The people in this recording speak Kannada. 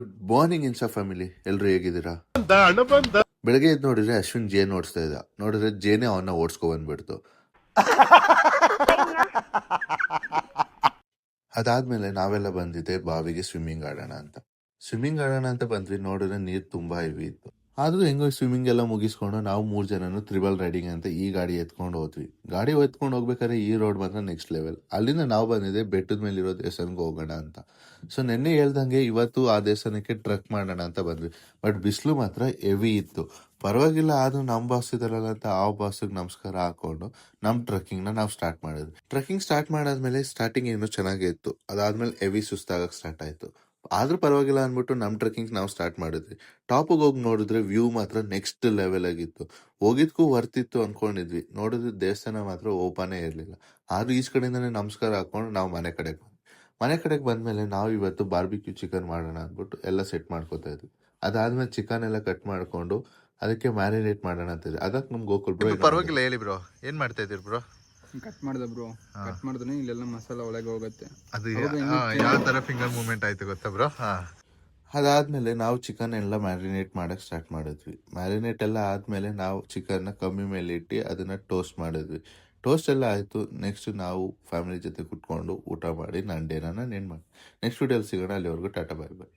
ಗುಡ್ ಮಾರ್ನಿಂಗ್ ಇನ್ಸಾ ಫ್ಯಾಮಿಲಿ, ಎಲ್ರು ಹೇಗಿದ್ದೀರಾ? ಬೆಳಗ್ಗೆ ಎದ್ದು ನೋಡಿದ್ರೆ ಅಶ್ವಿನ್ ಜೇನ್ ಓಡಿಸ್ತಾ ಇದ್ದ. ನೋಡಿದ್ರೆ ಜೇನೆ ಅವನ್ನ ಓಡಿಸ್ಕೊ ಬಂದ್ಬಿಡ್ತು. ಅದಾದ್ಮೇಲೆ ನಾವೆಲ್ಲ ಬಂದಿದ್ದೆ ಬಾವಿಗೆ ಸ್ವಿಮ್ಮಿಂಗ್ ಆಡೋಣ ಅಂತ. ಸ್ವಿಮ್ಮಿಂಗ್ ಆಡೋಣ ಅಂತ ಬಂದ್ವಿ. ನೋಡಿದ್ರೆ ನೀರ್ ತುಂಬಾ ಹೆವಿ ಇತ್ತು. ಆದ್ರೂ ಹೆಂಗೋ ಸ್ವಿಮ್ಮಿಂಗ್ ಎಲ್ಲ ಮುಗಿಸ್ಕೊಂಡು ನಾವು 3 ಜನನು ತ್ರಿಬಲ್ ರೈಡಿಂಗ್ ಅಂತ ಈ ಗಾಡಿ ಎತ್ಕೊಂಡು ಹೋದ್ವಿ. ಗಾಡಿ ಎತ್ಕೊಂಡು ಹೋಗ್ಬೇಕಾದ್ರೆ ಈ ರೋಡ್ ಮಾತ್ರ ನೆಕ್ಸ್ಟ್ ಲೆವೆಲ್. ಅಲ್ಲಿಂದ ನಾವು ಬಂದಿದ್ದೆ ಬೆಟ್ಟದ ಮೇಲೆ ಇರೋ ದೇವಸ್ಥಾನಕ್ಕೆ ಹೋಗೋಣ ಅಂತ. ಸೊ ನೆನ್ನೆ ಹೇಳ್ದಂಗೆ ಇವತ್ತು ಆ ದೇವಸ್ಥಾನಕ್ಕೆ ಟ್ರೆಕ್ ಮಾಡೋಣ ಅಂತ ಬಂದ್ವಿ. ಬಟ್ ಬಿಸಿಲು ಮಾತ್ರ ಹೆವಿ ಇತ್ತು. ಪರವಾಗಿಲ್ಲ, ಆದ್ರೂ ನಮ್ ಬಾಸ್ ಇದಾರಲ್ಲ ಅಂತ ಆ ಬಾಸ್ಗೆ ನಮಸ್ಕಾರ ಹಾಕೊಂಡು ನಮ್ ಟ್ರೆಕ್ಕಿಂಗ್ ನ ನಾವು ಸ್ಟಾರ್ಟ್ ಮಾಡಿದ್ವಿ. ಟ್ರೆಕ್ಕಿಂಗ್ ಸ್ಟಾರ್ಟ್ ಮಾಡಾದ್ಮೇಲೆ ಸ್ಟಾರ್ಟಿಂಗ್ ಏನೋ ಚೆನ್ನಾಗೇ ಇತ್ತು. ಅದಾದ್ಮೇಲೆ ಹೆವಿ ಸುಸ್ತಾಗಕ್ ಸ್ಟಾರ್ಟ್ ಆಯ್ತು. ಆದ್ರೂ ಪರವಾಗಿಲ್ಲ ಅಂದ್ಬಿಟ್ಟು ನಮ್ ಟ್ರೆಕ್ಕಿಂಗ್ ನಾವು ಸ್ಟಾರ್ಟ್ ಮಾಡಿದ್ವಿ. ಟಾಪಿಗೆ ಹೋಗಿ ನೋಡಿದ್ರೆ ವ್ಯೂ ಮಾತ್ರ ನೆಕ್ಸ್ಟ್ ಲೆವೆಲ್ ಆಗಿತ್ತು. ಹೋಗಿದ್ಕೂ ವರ್ತಿತ್ತು ಅನ್ಕೊಂಡಿದ್ವಿ. ನೋಡಿದ್ರೆ ದೇವಸ್ಥಾನ ಮಾತ್ರ ಓಪನೇ ಇರ್ಲಿಲ್ಲ. ಆದ್ರೂ ಈಚ್ ಕಡೆಯಿಂದಾನೆ ನಮಸ್ಕಾರ ಹಾಕೊಂಡು ನಾವು ಮನೆ ಕಡೆಗೆ ಬಂದ್ಮೇಲೆ ನಾವು ಇವತ್ತು ಬಾರ್ಬಿಕ್ಯೂ ಚಿಕನ್ ಮಾಡೋಣ ಅಂದ್ಬಿಟ್ಟು ಎಲ್ಲ ಸೆಟ್ ಮಾಡ್ಕೋತಾ ಇದ್ವಿ. ಅದಾದ್ಮೇಲೆ ಚಿಕನ್ ಎಲ್ಲ ಕಟ್ ಮಾಡ್ಕೊಂಡು ಅದಕ್ಕೆ ಮ್ಯಾರಿನೇಟ್ ಮಾಡೋಣ ಅಂತಿದ್ವಿ. ಅದಕ್ಕೆ ನಮ್ ಗೋಕುಲ್ ಬ್ರೋ ಪರವಾಗಿಲ್ಲ ಹೇಳಿ ಬ್ರೋ, ಏನ್ ಮಾಡ್ತಾ ಇದೀರಿ ಬ್ರೋ? ಕಟ್ ಮಾಡ್ದೆ ಬ್ರೋ. ಕಟ್ ಮಾಡಿದ್ರೆ ಇಲ್ಲೆಲ್ಲ ಮಸಾಲ ಒಳಗೆ ಹೋಗುತ್ತೆ. ಅದು ಯಾವ ತರ ಫಿಂಗರ್ ಮೂವ್ಮೆಂಟ್ ಆಯ್ತು ಗೊತ್ತಾ ಬ್ರೋ? ಅದಾದ್ಮೇಲೆ ನಾವು ಚಿಕನ್ ಎಲ್ಲ ಮ್ಯಾರಿನೇಟ್ ಮಾಡಕ್ ಸ್ಟಾರ್ಟ್ ಮಾಡಿದ್ವಿ. ಮ್ಯಾರಿನೇಟ್ ಎಲ್ಲ ಆದ್ಮೇಲೆ ನಾವು ಚಿಕನ್ನ ಕಮ್ಮಿ ಮೇಲೆ ಇಟ್ಟು ಅದನ್ನ ಟೋಸ್ಟ್ ಮಾಡಿದ್ವಿ. ಟೋಸ್ಟ್ ಎಲ್ಲ ಆಯ್ತು. ನೆಕ್ಸ್ಟ್ ನಾವು ಫ್ಯಾಮಿಲಿ ಜೊತೆ ಕುತ್ಕೊಂಡು ಊಟ ಮಾಡಿ ನಾನು ಡೇನ ನೆಕ್ಸ್ಟ್ ವಿಡಿಯೋಲಿ ಸಿಗೋಣ. ಅಲ್ಲಿವರೆಗೂ ಟಾಟಾ, ಬಾಯ್ ಬಾಯ್.